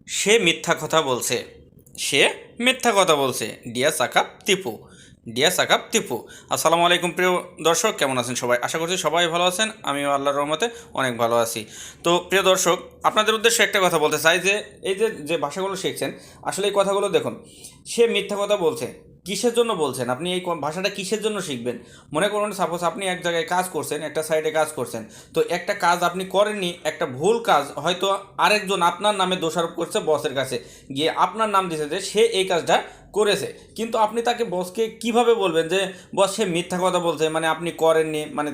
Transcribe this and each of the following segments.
সে মিথ্যা কথা বলছে। সে মিথ্যা কথা বলছে। ডিয়া সাকাব টিপু। ডিয়া সাকাব টিপু। আসসালামু আলাইকুম প্রিয় দর্শক, কেমন আছেন সবাই? আশা করছি সবাই ভালো আছেন। আমিও আল্লাহর রহমতে অনেক ভালো আছি। তো প্রিয় দর্শক, আপনাদের উদ্দেশ্যে একটা কথা বলতে চাই যে এই যে যে ভাষাগুলো শিখছেন, আসলে এই কথাগুলো দেখুন। সে মিথ্যা কথা বলছে, কিসের জন্য বলছেন? আপনি এই ভাষাটা কিসের জন্য শিখবেন? মনে করুন সাপোজ আপনি এক জায়গায় কাজ করছেন, একটা সাইডে কাজ করছেন। তো একটা কাজ আপনি করেননি, একটা ভুল কাজ হয়তো আরেকজন আপনার নামে দোষারোপ করছে বসের কাছে, গিয়ে আপনার নাম দিয়েছে যে সে এই কাজটা করেছে। কিন্তু আপনি তাকে বসকে কিভাবে বলবেন যে বস সে মিথ্যা কথা বলছে, মানে আপনি করেননি, মানে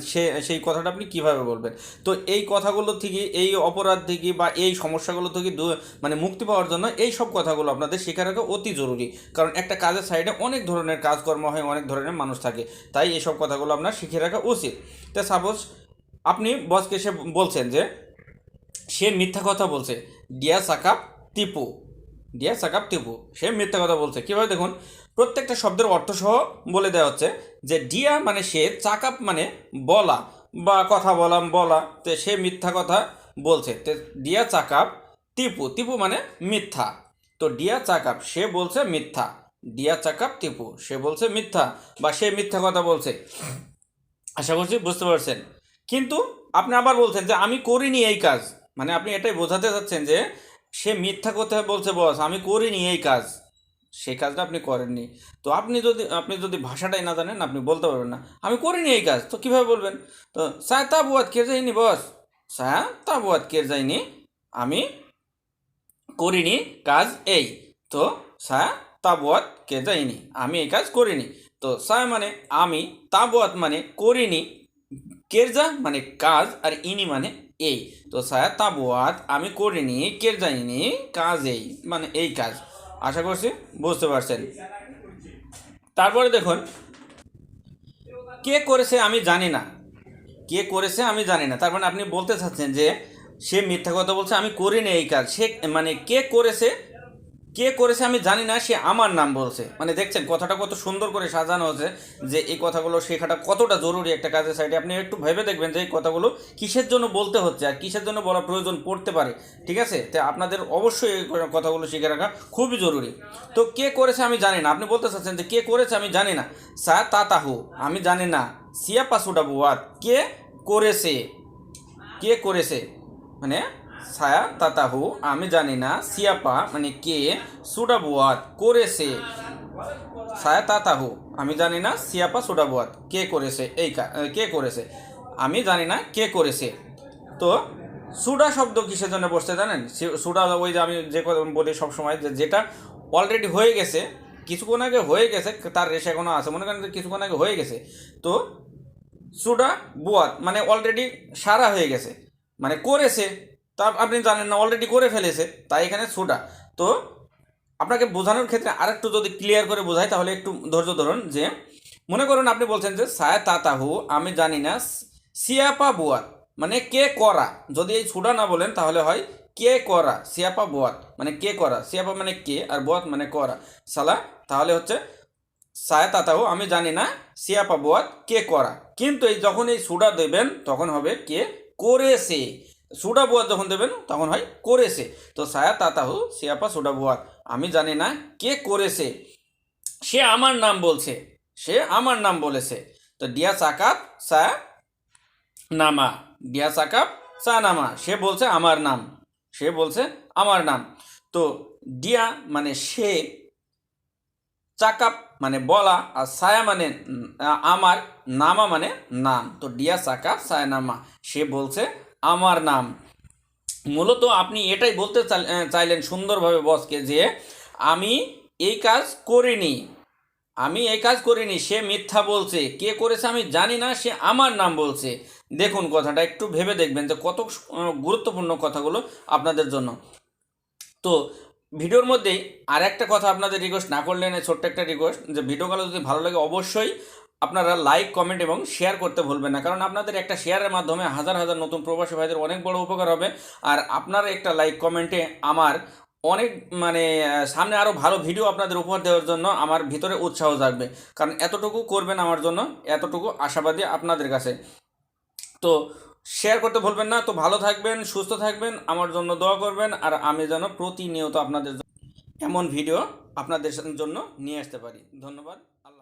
সেই কথাটা আপনি কিভাবে বলবেন? তো এই কথাগুলো থেকে, এই অপরাধ থেকে বা এই সমস্যাগুলো থেকে মানে মুক্তি পাওয়ার জন্য এই সব কথাগুলো আপনাদের শেখা রাখা অতি জরুরি। কারণ একটা কাজের সাইডে অনেক ধরনের কাজকর্ম হয়, অনেক ধরনের মানুষ থাকে, তাই এইসব কথাগুলো আপনার শিখে রাখা উচিত। তো সাপোজ আপনি বসকে এসে বলছেন যে সে মিথ্যা কথা বলছে। ডিয়া সাকাব টিপু। ডিয়া সাকাব টিপু, সে মিথ্যা কথা বলছে। কীভাবে দেখুন, প্রত্যেকটা শব্দের অর্থ সহ বলে দেওয়া হচ্ছে যে ডিয়া মানে সে, চাকাপ মানে বলা বা কথা বলা, তো সে মিথ্যা কথা বলছে। তো ডিয়া চাকাপ টিপু, টিপু মানে মিথ্যা। তো ডিয়া চাকাপ সে বলছে মিথ্যা। ডিয়া চাকাপ টিপু সে বলছে মিথ্যা বা সে মিথ্যা কথা বলছে। আশা করছি বুঝতে পারছেন। কিন্তু আপনি আবার বলছেন যে আমি করিনি এই কাজ, মানে আপনি এটাই বোঝাতে চাচ্ছেন যে সে মিথ্যা কথা বলছে বস, আমি করিনি এই কাজ, সেই কাজটা আপনি করেননি। তো আপনি যদি ভাষাটাই না জানেন, আপনি বলতে পারবেন না আমি করিনি এই কাজ। তো কিভাবে বলবেন? তো সায়া তা বুয়াত কে যাইনি বস, সায়া তা বুয়াত কে যাইনি, আমি করিনি কাজ এই। তো সায়া তাবুয়াত কে যাইনি, আমি এই কাজ করিনি। তো সায়া মানে আমি, তাবুয়াত মানে করিনি, কেরজা মানে কাজ, আর ইনি মানে এই। তো সায়া তাবুয়াত আমি করিনি, কেরজাইনি কাজ এই, মানে এই কাজ। আশা করছি বুঝতে পারছেন। তারপরে দেখুন, কে করেছে আমি জানি না। কে করেছে আমি জানি না, তার মানে আপনি বলতে চাচ্ছেন যে সে মিথ্যা কথা বলছে, আমি করিনি এই কাজ। সে মানে কে করেছে, কে করেছে আমি জানি না, সে আমার নাম বলছে। মানে দেখছেন কথাটা কত সুন্দর করে সাজানো হয়েছে, যে এই কথাগুলো শেখাটা কতটা জরুরি একটা কাজের সাইডে। আপনি একটু ভেবে দেখবেন যে এই কথাগুলো কিসের জন্য বলতে হচ্ছে আর কিসের জন্য বলা প্রয়োজন পড়তে পারে। ঠিক আছে, তো আপনাদের অবশ্যই এই কথাগুলো শিখে রাখা খুবই জরুরি। তো কে করেছে আমি জানি না, আপনি বলতে চাচ্ছেন যে কে করেছে আমি জানি না। সা তা তাহু আমি জানি না, সিয়া পাসুডা বুয়াত কে করেছে। কে করেছে মানে ছায়া তাতাহু আমি জানি না, সিয়াপা মানে কে, সুডাবুয়াত করেছে। ছায়া তাতাহু আমি জানি না, সিয়াপা সুডাবুয়াত কে করেছে এই কে করেছে, আমি জানি না কে করেছে। তো সুডা শব্দ কিসের জন্য বসতে জানেন? সুডা ওই যে আমি যে কথা বলি সবসময়, যে যেটা অলরেডি হয়ে গেছে, কিছুক্ষণ আগে হয়ে গেছে, তার রেশে এখনো আছে, মনে করেন যে কিছুক্ষণ আগে হয়ে গেছে। তো সুডা বুয়াত মানে অলরেডি সারা হয়ে গেছে, মানে করেছে। তা আপনি জানেন না, অলরেডি করে ফেলেছে, তাই এখানে সুডা। তো আপনাকে বোঝানোর ক্ষেত্রে আরেকটু যদি ক্লিয়ার করে বোঝাই, তাহলে একটু ধৈর্য ধরুন। যে মনে করুন আপনি বলছেন যে সায়া তাতাহু আমি জানি না, সিয়াপা বুয়াত মানে কে করা। যদি এই সুডা না বলেন তাহলে হয় কে করা, সিয়াপা বুয়াত মানে কে করা, সিয়াপা মানে কে আর বুয়াত মানে করা, সালা। তাহলে হচ্ছে সায়া তাতাহু আমি জানি না, সিয়াপা বুয়াত কে করা। কিন্তু এই যখন এই সুডা দেবেন তখন হবে কে করেছে। সুডা বুয়াত যখন দেবেন তখন হয় করেছে। তো সায়া তাতাহু সিয়াপা সুডা বুয়াত আমি জানি না কে করেছে, সে আমার নাম বলছে, সে আমার নাম বলেছে। তো ডিয়া সাকাপ সা নামা, ডিয়া সাকাপ সা নামা সে বলছে আমার নাম, সে বলছে আমার নাম। তো ডিয়া মানে সে, চাকাপ মানে বলা, আর ছায়া মানে আমার, নামা মানে নাম। তো ডিয়া চাকাপ ছায়া নামা সে বলছে আমার নাম। মূলত আপনি এটাই বলতে চাইলেন সুন্দরভাবে বসকে যে আমি এই কাজ করিনি, আমি এই কাজ করিনি, সে মিথ্যা বলছে, কে করেছে আমি জানি না, সে আমার নাম বলছে। দেখুন কথাটা একটু ভেবে দেখবেন যে কত গুরুত্বপূর্ণ কথাগুলো আপনাদের জন্য। তো ভিডিওর মধ্যেই আর একটা কথা আপনাদের রিকোয়েস্ট না করলে না, ছোট্ট একটা রিকোয়েস্ট, যে ভিডিওগুলো যদি ভালো লাগে অবশ্যই আপনারা লাইক কমেন্ট এবং শেয়ার করতে ভুলবেন না। কারণ আপনাদের একটা শেয়ারের মাধ্যমে হাজার হাজার নতুন প্রবাসী ভাইদের অনেক বড় উপকার হবে। আর আপনার একটা লাইক কমেন্টে আমার অনেক মানে সামনে আরও ভালো ভিডিও আপনাদের উপহার দেওয়ার জন্য আমার ভিতরে উৎসাহ জাগবে। কারণ এতটুকু করবেন আমার জন্য, এতটুকু আশাবাদী আপনাদের কাছে। তো শেয়ার করতে ভুলবেন না। তো ভালো থাকবেন, সুস্থ থাকবেন, আমার জন্য দোয়া করবেন, আর আমি যেন প্রতিনিয়ত আপনাদের এমন ভিডিও আপনাদের জন্য নিয়ে আসতে পারি। ধন্যবাদ। আল্লাহ।